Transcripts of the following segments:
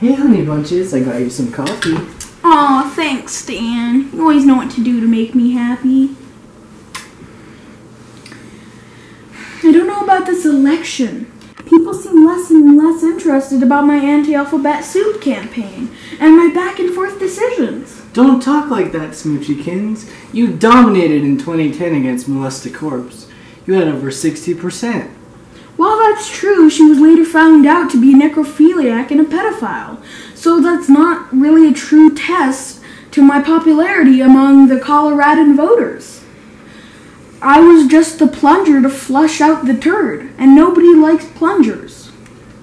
Hey, Honey Bunches, I got you some coffee. Aw, thanks, Stan. You always know what to do to make me happy. I don't know about this election. People seem less and less interested about my anti-alphabet soup campaign and my back-and-forth decisions. Don't talk like that, Smoochiekins. You dominated in 2010 against Molesta Corpse. You had over 60%. While that's true, she was later found out to be a necrophiliac and a pedophile. So that's not really a true test to my popularity among the Coloradan voters. I was just the plunger to flush out the turd, and nobody likes plungers.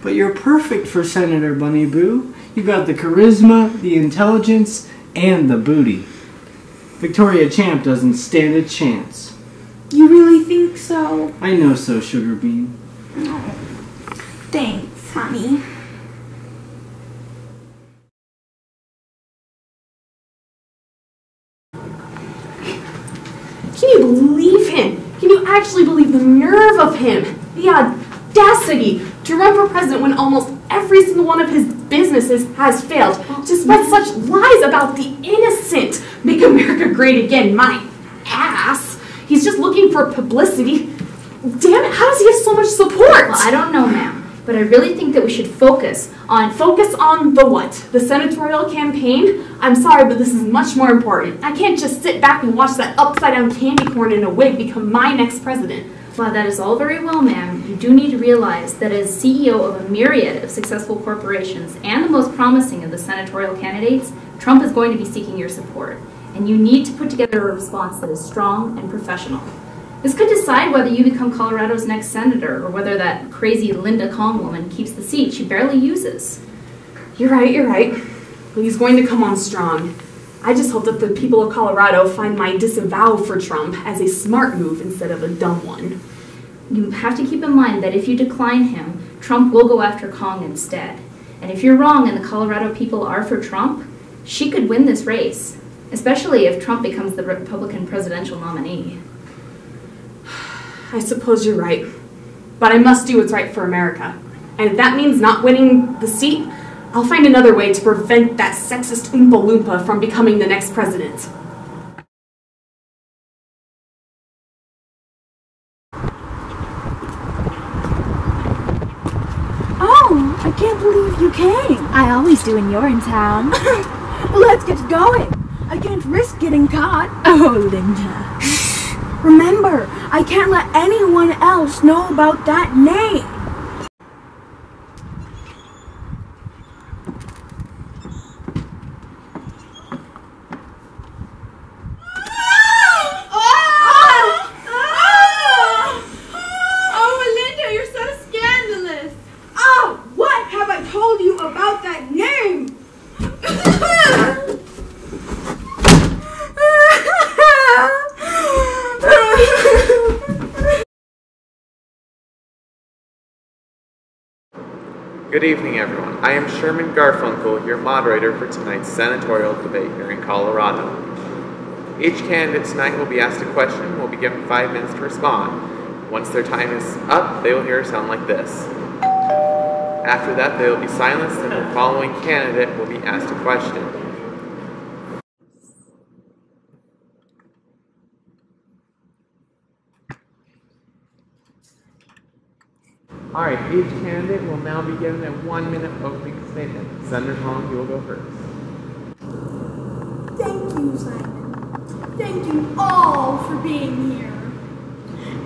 But you're perfect for Senator Bunny Boo. You got the charisma, the intelligence, and the booty. Victoria Champ doesn't stand a chance. You really think so? I know so, Sugar Bean. Oh, thanks, honey. Can you believe him? Can you actually believe the nerve of him? The audacity to run for president when almost every single one of his businesses has failed. To spread such lies about the innocent. Make America great again, my ass. He's just looking for publicity. Damn it, how does he have so much support? Well, I don't know, ma'am, but I really think that we should focus on... Focus on the what? The senatorial campaign? I'm sorry, but this is much more important. I can't just sit back and watch that upside-down candy corn in a wig become my next president. While that is all very well, ma'am, you do need to realize that as CEO of a myriad of successful corporations and the most promising of the senatorial candidates, Trump is going to be seeking your support. And you need to put together a response that is strong and professional. This could decide whether you become Colorado's next senator or whether that crazy Linda Kong woman keeps the seat she barely uses. You're right. Well, he's going to come on strong. I just hope that the people of Colorado find my disavow for Trump as a smart move instead of a dumb one. You have to keep in mind that if you decline him, Trump will go after Kong instead. And if you're wrong and the Colorado people are for Trump, she could win this race, especially if Trump becomes the Republican presidential nominee. I suppose you're right, but I must do what's right for America. And if that means not winning the seat, I'll find another way to prevent that sexist Oompa Loompa from becoming the next president. Oh, I can't believe you came. I always do when you're in town. Well, let's get going. I can't risk getting caught. Oh, Linda. Remember, I can't let anyone else know about that name. Oh, Linda, you're so scandalous. Oh, what have I told you about that name? Good evening, everyone. I am Sherman Garfunkel, your moderator for tonight's senatorial debate here in Colorado. Each candidate tonight will be asked a question and will be given 5 minutes to respond. Once their time is up, they will hear a sound like this. After that, they will be silenced and the following candidate will be asked a question. Alright, each candidate will now be given a 1-minute opening statement. Senator Kong, you will go first. Thank you, Simon. Thank you all for being here.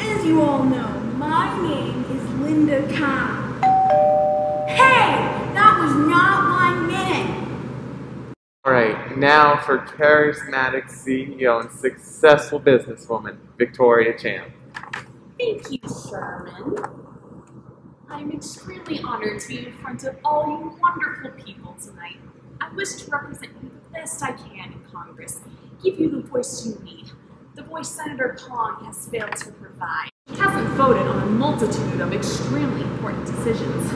As you all know, my name is Linda Kong. Hey, that was not 1 minute. Alright, now for charismatic CEO and successful businesswoman, Victoria Champ. Thank you, Sherman. I'm extremely honored to be in front of all you wonderful people tonight. I wish to represent you the best I can in Congress, give you the voice you need, the voice Senator Kong has failed to provide. She hasn't voted on a multitude of extremely important decisions,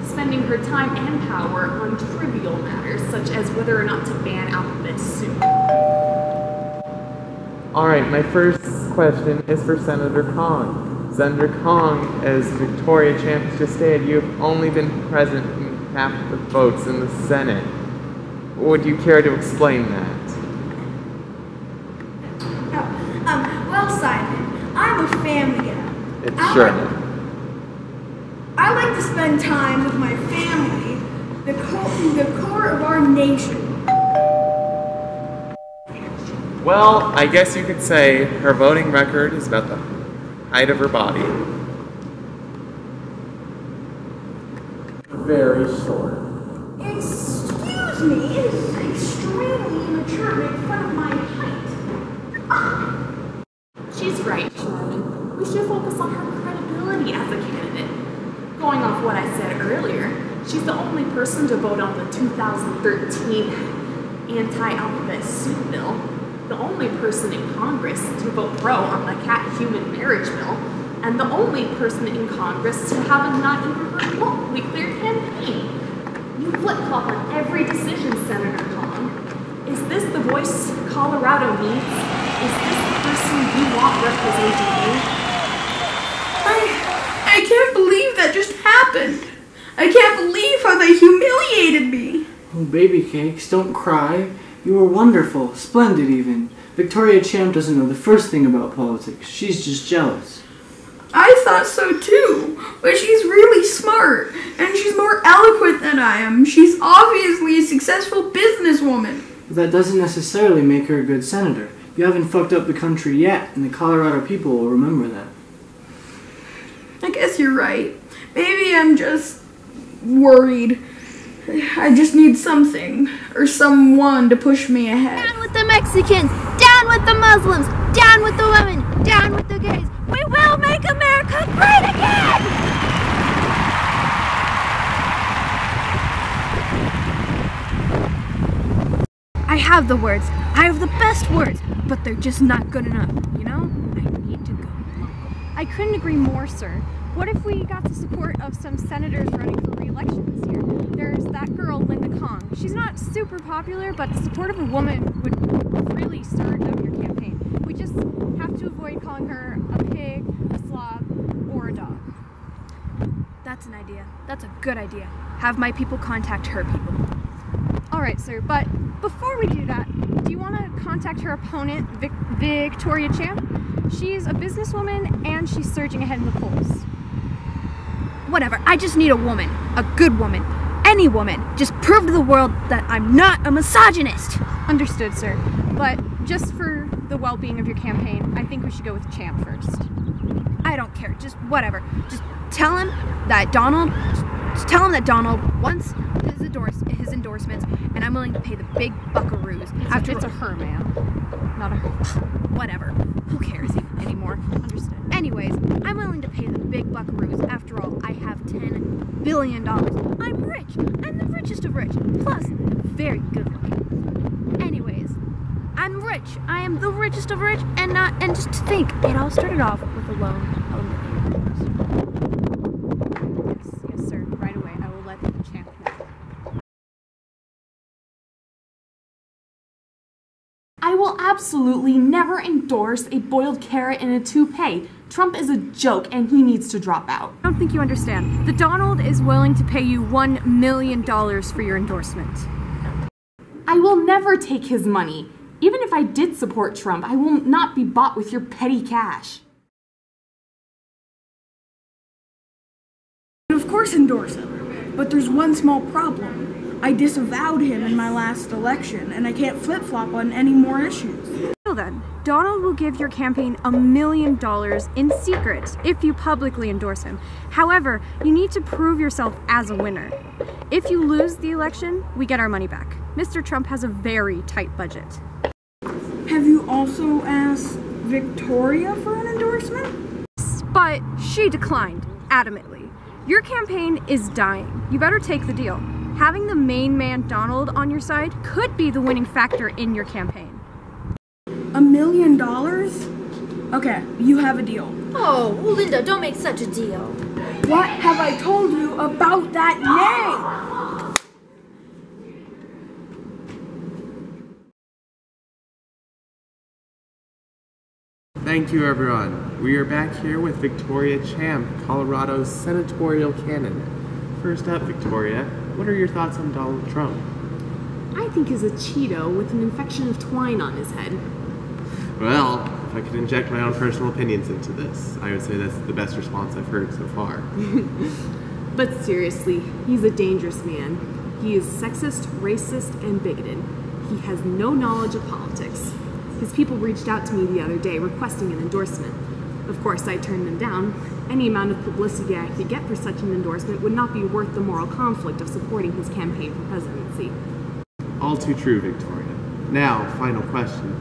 spending her time and power on trivial matters such as whether or not to ban alphabet soup. Alright, my first question is for Senator Kong. Senator Kong, as Victoria Champ has just stated, you have only been president half of the votes in the Senate. Would you care to explain that? Well, Simon, I'm a family guy. It's Sherman. I like to spend time with my family, the core of our nation. Well, I guess you could say her voting record is about the height of her body. Very short. Excuse me, it is extremely immature to make fun of my height. She's right, Sherman. We should focus on her credibility as a candidate. Going off what I said earlier, she's the only person to vote on the 2013 anti-alphabet soup bill, the only person in Congress to vote pro on the cat-human marriage bill, and the only person in Congress to have a not even remotely clear campaign. You flip-flop on every decision, Senator Kong. Is this the voice Colorado needs? Is this the person you want representing you? I can't believe that just happened. I can't believe how they humiliated me. Oh, baby cakes, don't cry. You were wonderful, splendid even. Victoria Champ doesn't know the first thing about politics. She's just jealous. I thought so too, but she's really smart, and she's more eloquent than I am. She's obviously a successful businesswoman. But that doesn't necessarily make her a good senator. You haven't fucked up the country yet, and the Colorado people will remember that. I guess you're right. Maybe I'm just worried. I just need something, or someone to push me ahead. Down with the Mexicans! Down with the Muslims! Down with the women! Down with the gays! We will make America great again! I have the words. I have the best words, but they're just not good enough, you know? I need to go local. I couldn't agree more, sir. What if we got the support of some senators running for re-election this year? There's that girl, Linda Kong. She's not super popular, but the support of a woman would really start up your campaign. We just have to avoid calling her a pig, a slob, or a dog. That's an idea. That's a good idea. Have my people contact her people. Alright, sir, but before we do that, do you want to contact her opponent, Victoria Champ? She's a businesswoman, and she's surging ahead in the polls. Whatever, I just need a woman. A good woman. Any woman. Just prove to the world that I'm not a misogynist. Understood, sir. But just for the well-being of your campaign, I think we should go with Champ first. I don't care. Just whatever. Just tell him that Donald wants his endorsements, and I'm willing to pay the big buckaroos. It's a her, ma'am. Not a her. Whatever. Who cares anymore? Understood. Anyways, I'm willing to pay the big buckaroos. After all, I have $10 billion. I'm rich. I'm the richest of rich. Plus, very good looking. Anyways, I'm rich. I am the richest of rich, and just to think, it all started off with a loan of $1 million. Yes, sir. Right away. I will let the Champ know. I will absolutely never endorse a boiled carrot in a toupee. Trump is a joke and he needs to drop out. I don't think you understand. The Donald is willing to pay you $1 million for your endorsement. I will never take his money. Even if I did support Trump, I will not be bought with your petty cash. Of course endorse him, but there's one small problem. I disavowed him in my last election, and I can't flip-flop on any more issues. So then, Donald will give your campaign $1 million in secret if you publicly endorse him. However, you need to prove yourself as a winner. If you lose the election, we get our money back. Mr. Trump has a very tight budget. Have you also asked Victoria for an endorsement? But she declined, adamantly. Your campaign is dying. You better take the deal. Having the main man, Donald, on your side could be the winning factor in your campaign. $1 million? Okay, you have a deal. Oh, Linda, don't make such a deal. What have I told you about that name? Thank you, everyone. We are back here with Victoria Champ, Colorado's senatorial candidate. First up, Victoria, what are your thoughts on Donald Trump? I think he's a Cheeto with an infection of twine on his head. Well, if I could inject my own personal opinions into this, I would say that's the best response I've heard so far. But seriously, he's a dangerous man. He is sexist, racist, and bigoted. He has no knowledge of politics. His people reached out to me the other day requesting an endorsement. Of course, I turned them down. Any amount of publicity I could get for such an endorsement would not be worth the moral conflict of supporting his campaign for presidency. All too true, Victoria. Now, final question.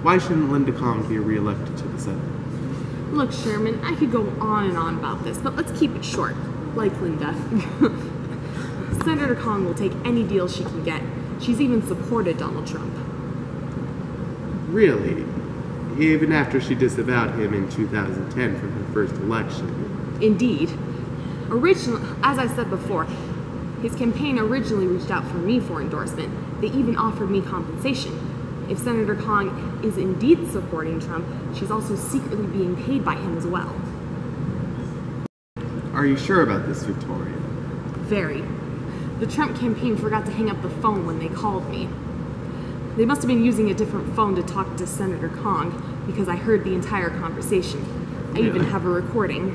Why shouldn't Linda Kong be re-elected to the Senate? Look, Sherman, I could go on and on about this, but let's keep it short, like Linda. Senator Kong will take any deal she can get. She's even supported Donald Trump. Really? Even after she disavowed him in 2010 from her first election? Indeed. As I said before, his campaign originally reached out for me for endorsement. They even offered me compensation. If Senator Kong is indeed supporting Trump, she's also secretly being paid by him as well. Are you sure about this, Victoria? Very. The Trump campaign forgot to hang up the phone when they called me. They must have been using a different phone to talk to Senator Kong, because I heard the entire conversation. I even have a recording.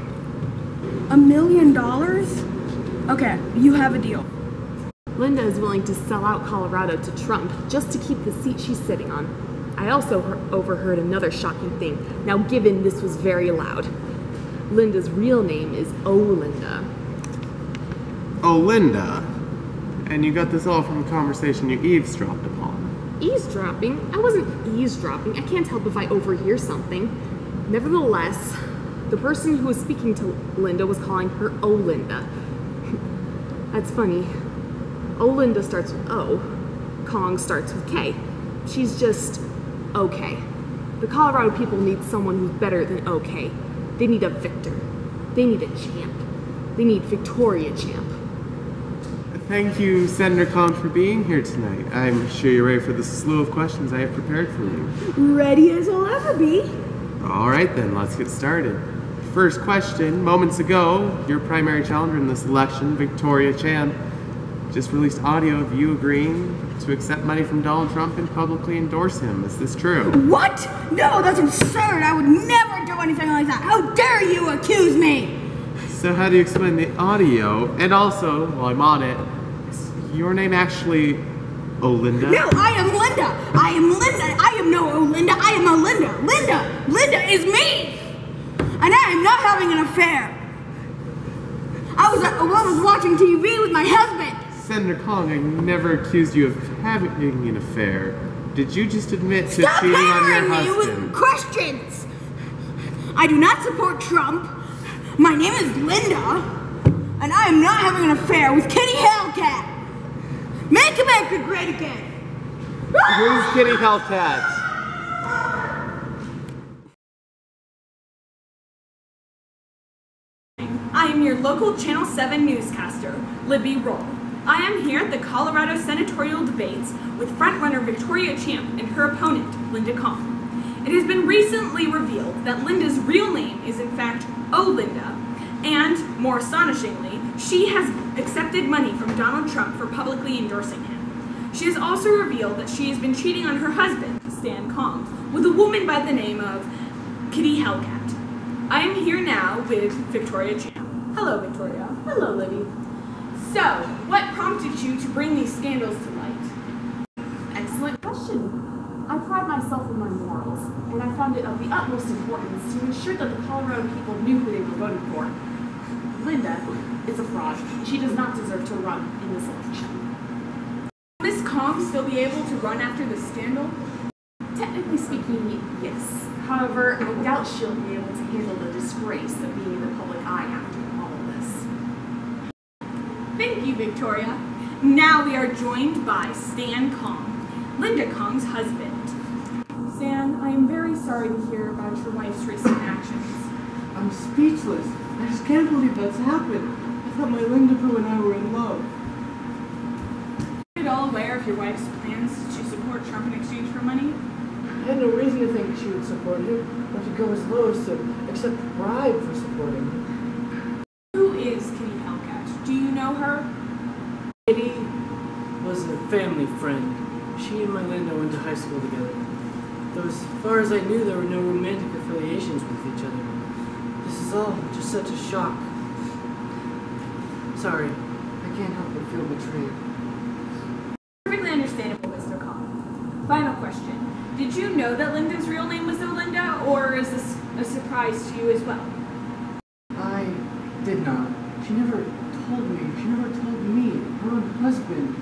$1 million? Okay, you have a deal. Linda is willing to sell out Colorado to Trump just to keep the seat she's sitting on. I also overheard another shocking thing. Now, given this was very loud. Linda's real name is Olinda. Olinda? And you got this all from a conversation you eavesdropped upon. Eavesdropping? I wasn't eavesdropping. I can't help if I overhear something. Nevertheless, the person who was speaking to Linda was calling her Olinda. That's funny. Olinda starts with O. Kong starts with K. She's just okay. The Colorado people need someone who's better than okay. They need a victor. They need a champ. They need Victoria Champ. Thank you, Senator Kong, for being here tonight. I'm sure you're ready for the slew of questions I have prepared for you. Ready as I'll ever be. All right then, let's get started. First question, moments ago, your primary challenger in this election, Victoria Champ, just released audio of you agreeing to accept money from Donald Trump and publicly endorse him. Is this true? What? No, that's absurd. I would never do anything like that. How dare you accuse me? So how do you explain the audio? And also, while I'm on it, is your name actually Olinda? No, I am Linda. I am Linda. I am no Olinda. I am Olinda. Linda is me. And I am not having an affair. I was watching TV with my husband. Senator Kong, I never accused you of having an affair. Did you just admit to Stop cheating on your hammering me husband? with questions. I do not support Trump. My name is Linda, and I am not having an affair with Kitty Hellcat. Make America great again. Who's Kitty Hellcat? I am your local Channel 7 newscaster, Libby Roll. I am here at the Colorado Senatorial debates with frontrunner Victoria Champ and her opponent, Linda Kong. It has been recently revealed that Linda's real name is in fact Olinda, and, more astonishingly, she has accepted money from Donald Trump for publicly endorsing him. She has also revealed that she has been cheating on her husband, Stan Kong, with a woman by the name of Kitty Hellcat. I am here now with Victoria Champ. Hello, Victoria. Hello, Libby. So, what prompted you to bring these scandals to light? Excellent question. I pride myself in my morals, and I found it of the utmost importance to ensure that the Colorado people knew who they were voting for. Linda is a fraud. She does not deserve to run in this election. Will Ms. Kong still be able to run after the scandal? Technically speaking, yes. However, I doubt she'll be able to handle the disgrace of being in the public eye after all of this. Thank you, Victoria. Now we are joined by Stan Kong, Linda Kong's husband. Stan, I am very sorry to hear about your wife's recent actions. I'm speechless. I just can't believe that's happened. I thought my Linda Boo and I were in love. Are you at all aware of your wife's plans to support Trump in exchange for money? I had no reason to think she would support him, or to go as low as to accept a bribe for supporting him. Who is Kitty Hellcat? Do you know her? Kitty was a family friend. She and my Linda went to high school together. Though as far as I knew, there were no romantic affiliations with each other. This is all just such a shock. Sorry, I can't help but feel betrayed. Perfectly understandable, Mr. Kong. Final question. Did you know that Linda's real name was Olinda, or is this a surprise to you as well? I did not. She never told me. She never told me. Her own husband.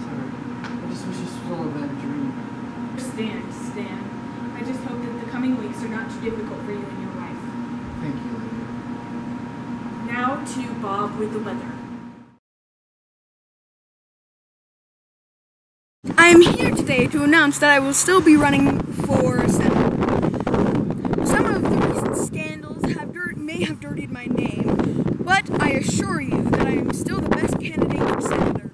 Sorry. I just wish this was all a bad dream. Stan. I just hope that the coming weeks are not too difficult for you and your wife. Thank you, Linda. Now to Bob with the weather. I am here today to announce that I will still be running for Senate. Some of the recent scandals may have dirtied my name, but I assure you that I am still the best candidate for senator.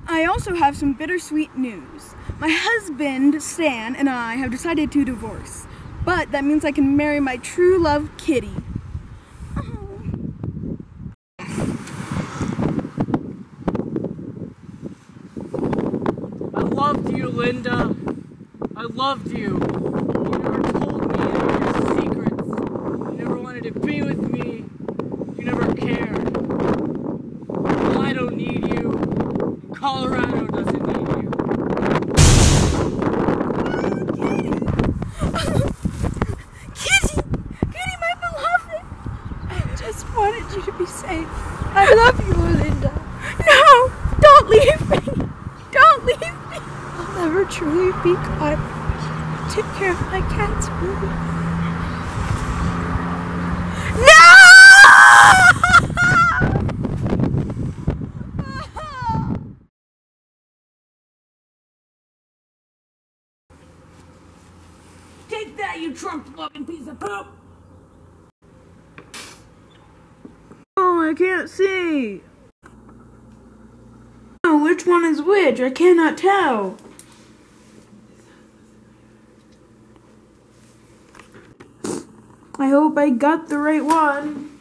I also have some bittersweet news. My husband, Stan, and I have decided to divorce, but that means I can marry my true love, Kitty. I loved you, Linda. I loved you. You never told me any of your secrets. You never wanted to be with me. You never cared. Well, I don't need you. Colorado doesn't need you. Kitty, my beloved. I just wanted you to be safe. I love you, Olinda. No, don't leave me. Don't leave me. I'll never truly be God. Take care of my cats for me. No! Take that, you Trump-loving piece of poop! Oh, I can't see. Oh, which one is which? I cannot tell. I hope I got the right one.